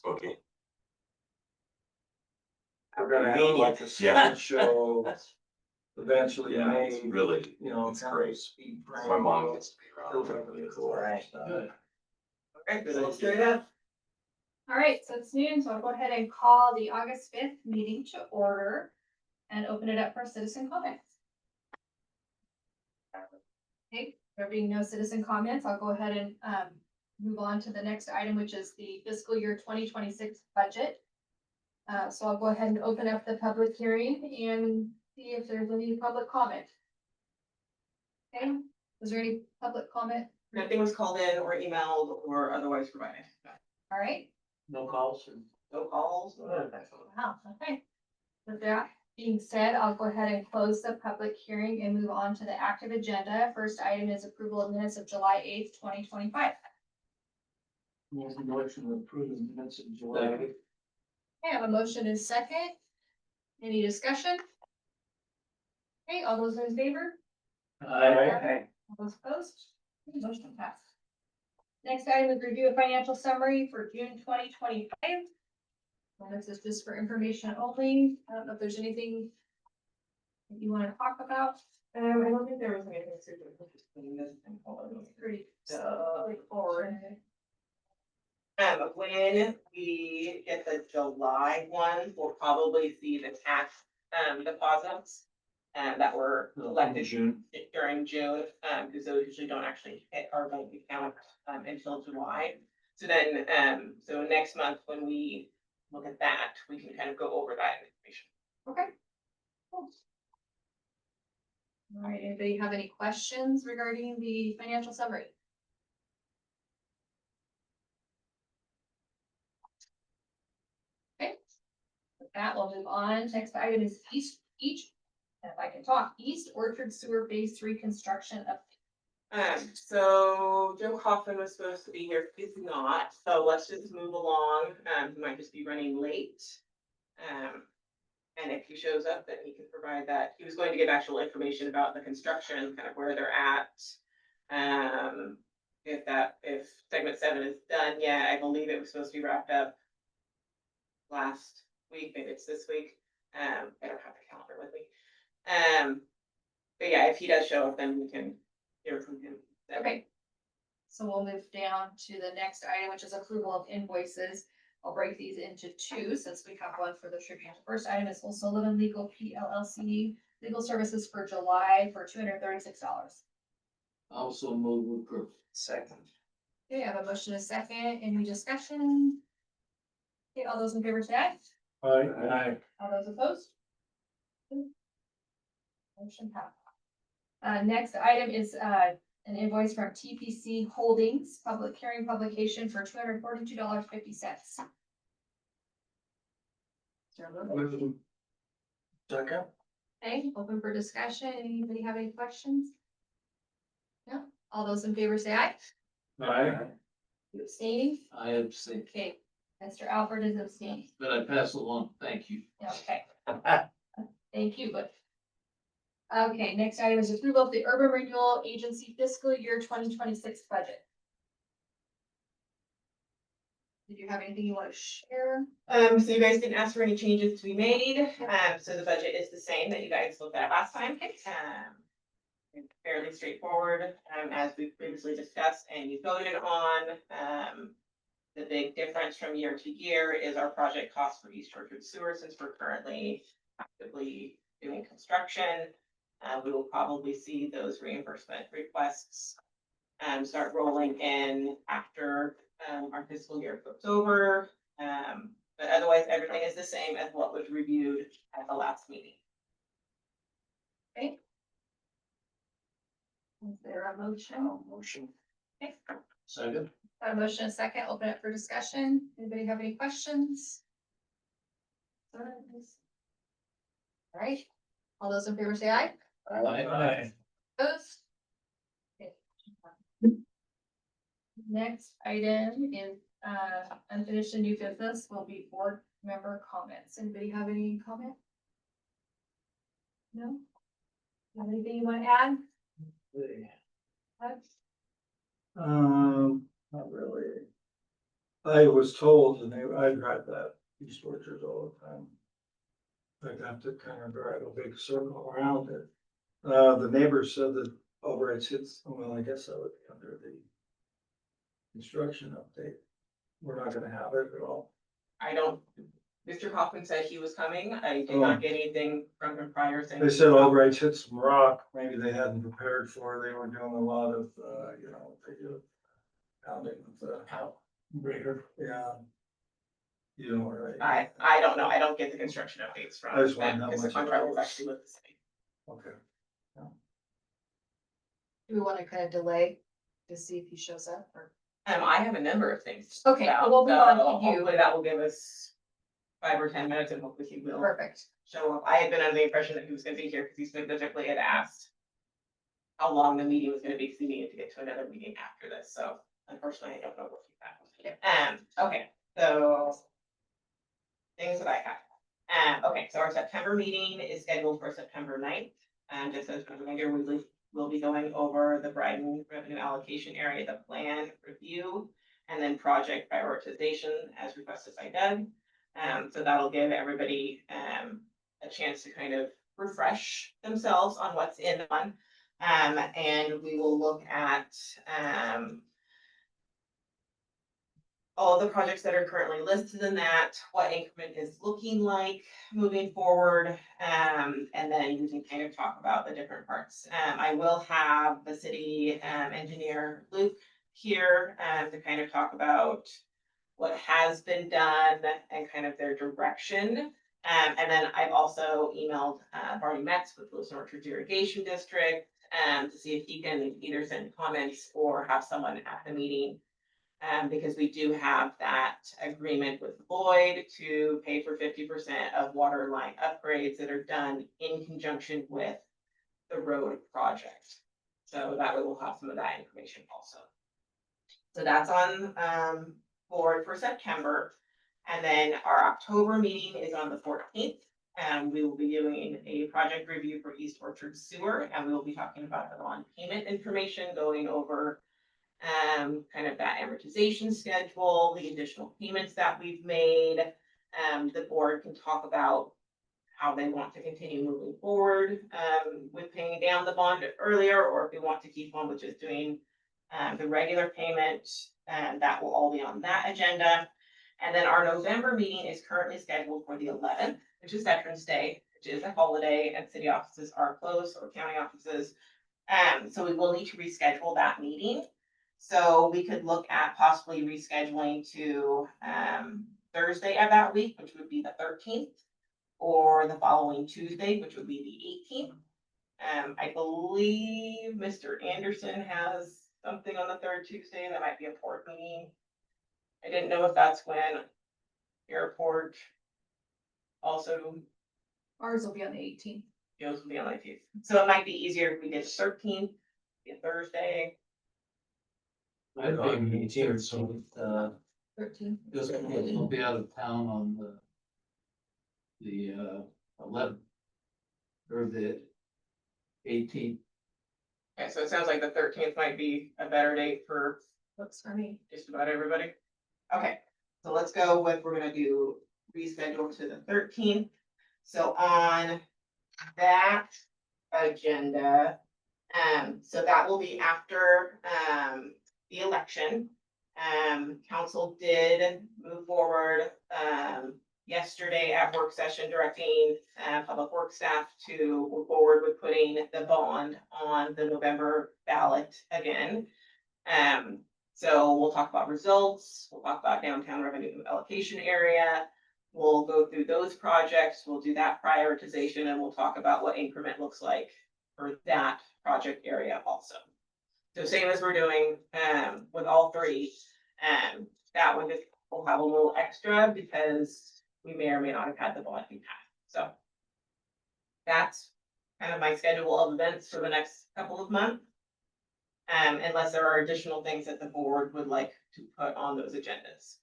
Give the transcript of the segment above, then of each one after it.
Okay. We're gonna have like a Yeah. show. Eventually, Yeah, May, it's really, you know, it's kind great. of speed frame. My mom gets to be Those around. are really cool. Right. Good. Okay, So let's good. do that. All right, so it's noon, so I'll go ahead and call the August 5th meeting to order and open it up for citizen comments. Okay, there being no citizen comments, I'll go ahead and move on to the next item, which is the fiscal year 2026 budget. So I'll go ahead and open up the public hearing and see if there's any public comment. Okay, was there any public comment? Nothing was called in or emailed or otherwise provided. All right, No calls. No calls. wow, okay. With that being said, I'll go ahead and close the public hearing and move on to the active agenda. First item is approval of minutes of July 8th, 2025. Motion to approve the minutes of July. Okay, I have a motion and second. Any discussion? Okay, all those in favor? Aye. All those opposed? Motion passed. Next item is review of financial summary for June 2025. Well, this is just for information only. I don't know if there's anything that you want to talk about. I don't think there was anything super interesting in this thing. It's pretty straightforward. When we get the July one, we'll probably see the tax deposits that were collected June. during June, because those usually don't actually hit our bank account until July. So then, so next month when we look at that, we can kind of go over that information. Okay. Cool. All right, anybody have any questions regarding the financial summary? Okay. With that, we'll move on. Next item is if I can talk, East Orchard Sewer Phase 3 construction update. So Joe Kaufman was supposed to be here, he's not, so let's just move along, he might just be running late. And if he shows up, then he can provide that, he was going to give actual information about the construction, kind of where they're at. If segment 7 is done yet, I believe it was supposed to be wrapped up last week, maybe it's this week, I don't have the calendar with me. But yeah, if he does show up, then we can hear from him. Okay. So we'll move down to the next item, which is approval of invoices. I'll break these into two since we have one for the Tribune. The first item is O'Sullivan Legal PLLC legal services for July for $236. Also move to approve. Second. Okay, I have a motion and a second. Any discussion? Okay, all those in favor say aye. Aye. All those opposed? Motion passed. Next item is an invoice from TPC Holdings, public hearing publication for $242.50. Second. Okay, open for discussion. Anybody have any questions? No? All those in favor say aye. Aye. You abstaining? I abstain, Okay, Mr. Alfred is abstaining. but I pass along, thank you. Okay. Thank you, but. Okay, next item is approval of the Urban Renewal Agency fiscal year 2026 budget. Did you have anything you want to share? So you guys didn't ask for any changes to be made, so the budget is the same that you guys looked at last time. It's fairly straightforward, as we previously discussed and you voted on. The big difference from year to year is our project cost for East Orchard Sewer, since we're currently actively doing construction. We will probably see those reimbursement requests start rolling in after our fiscal year flips over. But otherwise, everything is the same as what was reviewed at the last meeting. Okay. Is there a motion? Motion. Okay. Second. Got a motion and a second. Open it for discussion. Anybody have any questions? All right. All those in favor say aye. Aye. Opposed? Okay. Next item is unfinished and new business will be board member comments. Anybody have any comment? No? Have anything you want to add? Alex? Not really. I was told, and I drive that East Orchard all the time. I have to kind of drive a big circle around it. The neighbor said that Albright's hits, well, I guess that would be under the construction update. We're not gonna have it at all. I don't, Mr. Hoffman said he was coming. I did Oh. not get anything from him prior saying. They said Albright's hit some rock, maybe they hadn't prepared for, they were doing a lot of, you know, what they do. Pounding with the breaker, yeah. You know, right? I don't know. I don't get the construction updates from I just wanna them know because the how much it contract was was. actually with the city. Okay. Do we want to kind of delay to see if he shows up or? I have a number of things. to talk Okay, about, we'll move on to so you. Hopefully that will give us 5 or 10 minutes and hopefully he will Perfect. show up. I had been under the impression that he was gonna be here because he specifically had asked how long the meeting was gonna be, because he needed to get to another meeting after this, so unfortunately I don't know what feedback was. Okay, so things that I have. Okay, so our September meeting is scheduled for September 9th. And just as a reminder, we'll be going over the Bryden revenue allocation area, the plan review, and then project prioritization as requested by Doug. So that'll give everybody a chance to kind of refresh themselves on what's in the one. And we will look at all of the projects that are currently listed in that, what increment is looking like moving forward. And then we can kind of talk about the different parts. I will have the city engineer Luke here to kind of talk about what has been done and kind of their direction. And then I've also emailed Barney Metz with Lewis Orchard Irrigation District to see if he can either send comments or have someone at the meeting. Because we do have that agreement with Lloyd to pay for 50% of water line upgrades that are done in conjunction with the road project. So that way we'll have some of that information also. So that's on board for September. And then our October meeting is on the 14th. And we will be doing a project review for East Orchard Sewer, and we will be talking about the bond payment information, going over kind of that amortization schedule, the additional payments that we've made. The board can talk about how they want to continue moving forward with paying down the bond earlier, or if they want to keep on with just doing the regular payment, and that will all be on that agenda. And then our November meeting is currently scheduled for the 11th, which is Veterans Day, which is a holiday, and city offices are closed, or county offices. So we will need to reschedule that meeting. So we could look at possibly rescheduling to Thursday of that week, which would be the 13th, or the following Tuesday, which would be the 18th. I believe Mr. Anderson has something on the third Tuesday, and that might be a board meeting. I didn't know if that's when airport also Ours will be on the 18th. goes will be on the 18th. So it might be easier if we did 13th, be a Thursday. I'd be here, so, 13th. because we'll be out of town on the 11th. Or the 18th. Okay, so it sounds like the 13th might be a better date for Looks for me. just about everybody. Okay, so let's go with, we're gonna do reschedule to the 13th. So on that agenda, so that will be after the election. Council did move forward yesterday at work session, directing public works staff to move forward with putting the bond on the November ballot again. So we'll talk about results, we'll talk about downtown revenue allocation area. We'll go through those projects, we'll do that prioritization, and we'll talk about what increment looks like for that project area also. So same as we're doing with all three, that one just will have a little extra because we may or may not have had the bond be passed. So that's kind of my schedule of events for the next couple of months. Unless there are additional things that the board would like to put on those agendas.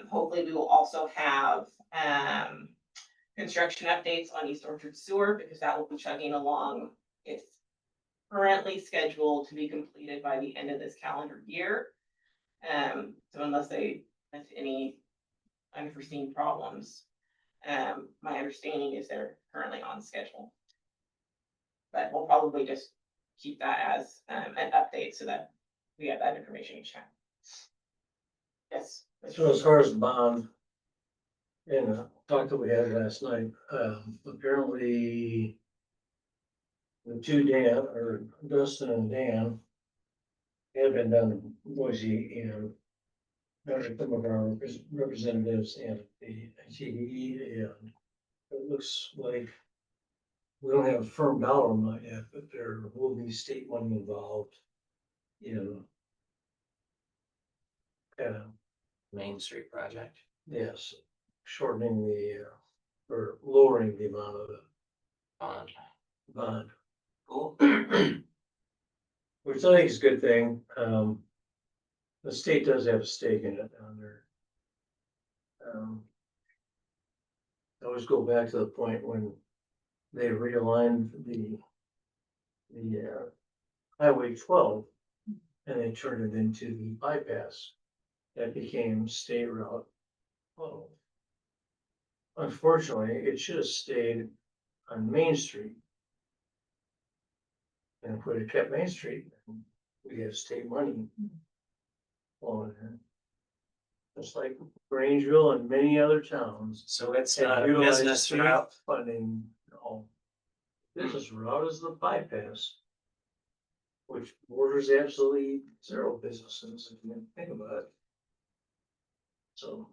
Hopefully we will also have construction updates on East Orchard Sewer, because that will be chugging along. It's currently scheduled to be completed by the end of this calendar year. So unless they with any unforeseen problems. My understanding is they're currently on schedule. But we'll probably just keep that as an update so that we have that information each time. Yes. So as far as the bond, and talk that we had last night, apparently the two Dan, or Dustin and Dan, have been down to Boise and met with some of our representatives and the TDE, and it looks like we don't have a firm dollar amount yet, but there will be state money involved in Main Street project. yes, shortening the, or lowering the amount of the bond. Cool. Which I think is a good thing. The state does have a stake in it down there. I always go back to the point when they realigned the Highway 12 and they turned it into the bypass. That became State Route 12. Unfortunately, it should have stayed on Main Street. And if we'd have kept Main Street, we have state money flowing in. Just like Grangeville and many other towns. So it's that not a utilize business state route. Funding, no. Business route is the bypass. Which borders absolutely zero businesses, if you think about it. So,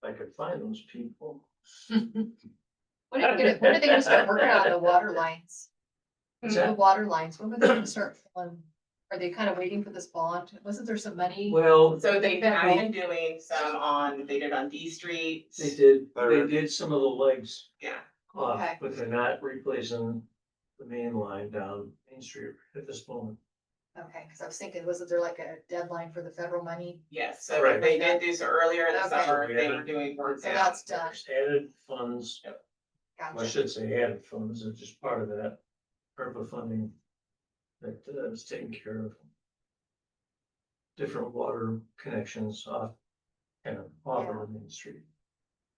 if I could find those people. When are they gonna start working on the water lines? What's The that? water lines, when are they gonna start filling? Are they kind of waiting for this bond? Wasn't there some money? Well, So they've Yeah. been doing some on, they did on D Street. they did some of the legs Yeah, off, Okay. but they're not replacing the main line down Main Street at this moment. Okay, cause I was thinking, wasn't there like a deadline for the federal money? yes, so Right. they did do so earlier in the Okay. summer, So we they had were it- doing work So down. that's done. There's added funds, well, I Gotcha. should say added funds, are just part of that, ARPA funding that is taking care of different water connections off, kind of off Yeah. of Main Street.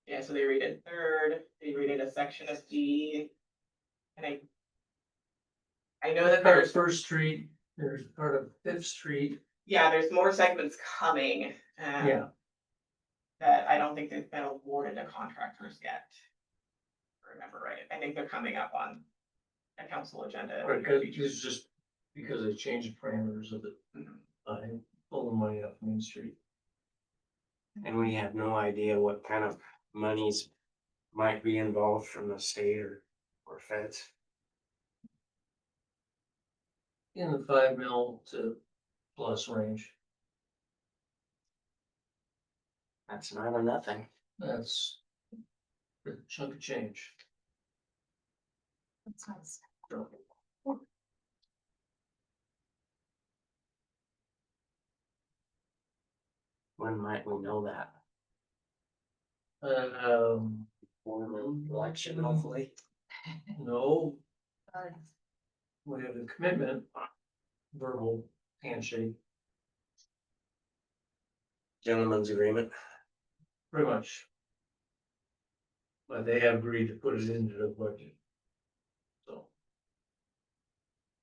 Yeah, so they redid Third, they redid a section of D. And I know that Part of there's, First Street, there's part of Fifth Street, yeah, there's more segments coming. yeah, That I don't think they've been awarded to contractors yet. If I remember right, I think they're coming up on a council agenda. right, because it's just because they changed the parameters of it, Mhm. by pulling money off Main Street. And we have no idea what kind of monies might be involved from the state or feds. In the 5 mil to plus range, That's not a nothing. that's a chunk of change. That's nice. When might we know that? For Election, hopefully. no, Uh, we have a commitment, verbal handshake, Gentleman's agreement. pretty much. But they have agreed to put it into the budget. So.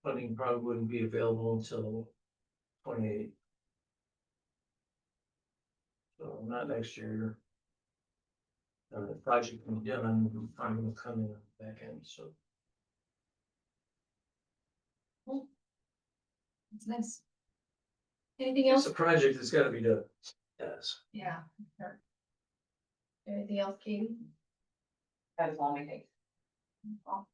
Funding probably wouldn't be available until 28. So not next year. The project can be done, I'm gonna come in on the back end, so. It's nice. Anything It's else? a project that's gotta be done. Yes. Yeah. Sure. Anything else, Katie? That is all my thing. Oh,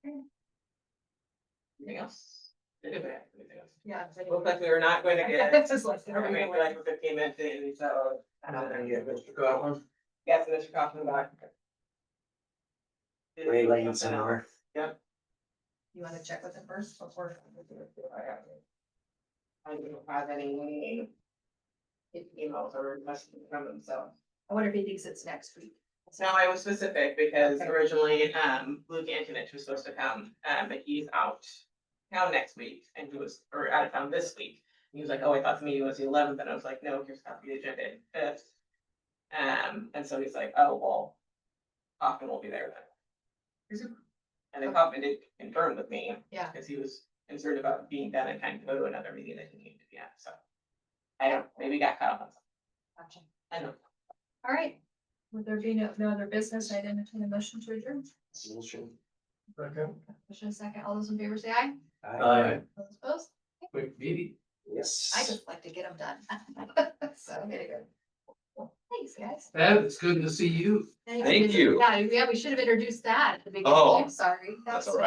Anything else? Anybody have anything else? yeah. Looks like we were not going to get. It's just like- We're going to like for 15 minutes in, so. Mr. Coughlin. Yes, Mr. Kaufman back. Waiting somewhere. Yep. You wanna check with them first before? I don't have any emails or messages from them, so. I wonder if he thinks it's next week. No, I was specific because Okay. originally, Luke Antonich was supposed to come, but he's out town next week and he was, or out of town this week. He was like, oh, I thought the meeting was the 11th, and I was like, no, here's a copy of the agenda, 5th. And so he's like, oh, well, Hoffman will be there then. And then Hoffman did confirm with me. Yeah. Because he was concerned about being done and time to go to another meeting that he needed to be at, so. I don't, maybe got caught up on Gotcha. something. I don't know. All right. Would there be no other business, I'd entertain a motion to adjourn. Motion. Second. Motion second, all those in favor say aye. Aye. Those opposed? Quick meeting. Yes. I just like to get them done. So, Okay, good. Thanks, guys. Ed, it's good to see you. Thanks. Thank you. Yeah, we should have introduced that at the beginning. Oh. I'm sorry. That's That was all right.